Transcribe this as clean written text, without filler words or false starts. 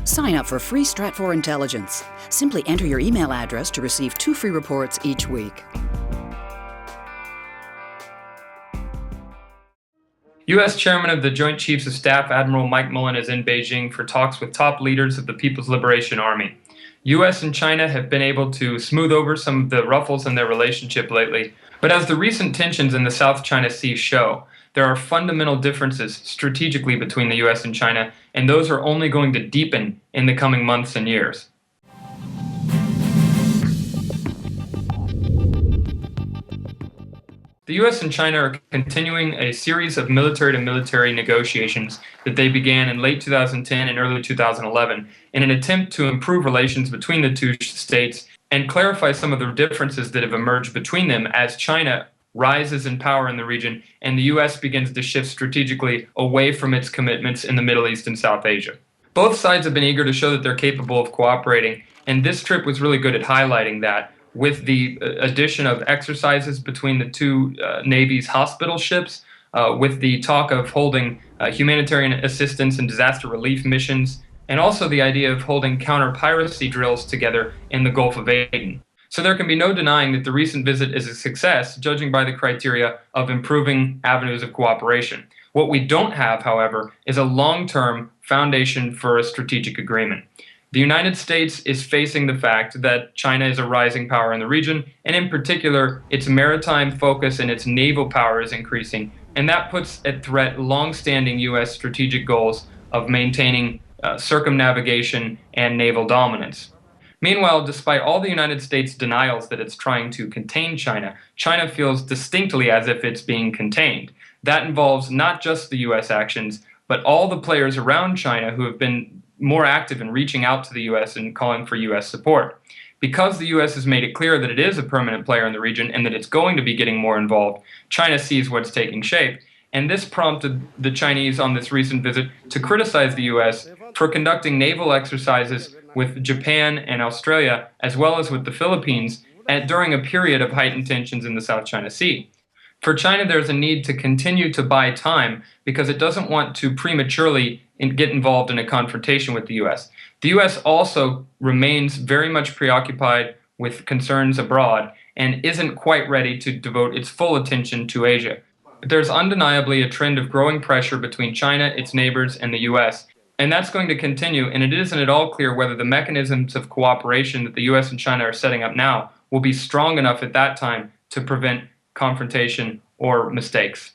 Sign up for free Stratfor Intelligence. Simply enter your email address to receive 2 free reports each week. U.S. Chairman of the Joint Chiefs of Staff Admiral Mike Mullen is in Beijing for talks with top leaders of the People's Liberation Army. U.S. and China have been able to smooth over some of the ruffles in their relationship lately, but as the recent tensions in the South China Sea show, there are fundamental differences strategically between the U.S. and China, and those are only going to deepen in the coming months and years. The U.S. and China are continuing a series of military-to-military negotiations that they began in late 2010 and early 2011 in an attempt to improve relations between the two states and clarify some of the differences that have emerged between them as China rises in power in the region and the U.S. begins to shift strategically away from its commitments in the Middle East and South Asia. Both sides have been eager to show that they're capable of cooperating, and this trip was really good at highlighting that, with the addition of exercises between the two Navy's hospital ships, with the talk of holding humanitarian assistance and disaster relief missions, and also the idea of holding counter-piracy drills together in the Gulf of Aden. So there can be no denying that the recent visit is a success, judging by the criteria of improving avenues of cooperation. What we don't have, however, is a long-term foundation for a strategic agreement. The United States is facing the fact that China is a rising power in the region, and in particular, its maritime focus and its naval power is increasing, and that puts at threat long-standing U.S. strategic goals of maintaining circumnavigation and naval dominance. Meanwhile, despite all the United States' denials that it's trying to contain China, China feels distinctly as if it's being contained. That involves not just the U.S. actions, but all the players around China who have been more active in reaching out to the U.S. and calling for U.S. support. Because the U.S. has made it clear that it is a permanent player in the region and that it's going to be getting more involved, China sees what's taking shape. And this prompted the Chinese on this recent visit to criticize the U.S. for conducting naval exercises with Japan and Australia, as well as with the Philippines, during a period of heightened tensions in the South China Sea. For China, there's a need to continue to buy time because it doesn't want to prematurely get involved in a confrontation with the U.S. The U.S. also remains very much preoccupied with concerns abroad and isn't quite ready to devote its full attention to Asia. There's undeniably a trend of growing pressure between China, its neighbors, and the U.S., and that's going to continue, and it isn't at all clear whether the mechanisms of cooperation that the U.S. and China are setting up now will be strong enough at that time to prevent confrontation or mistakes.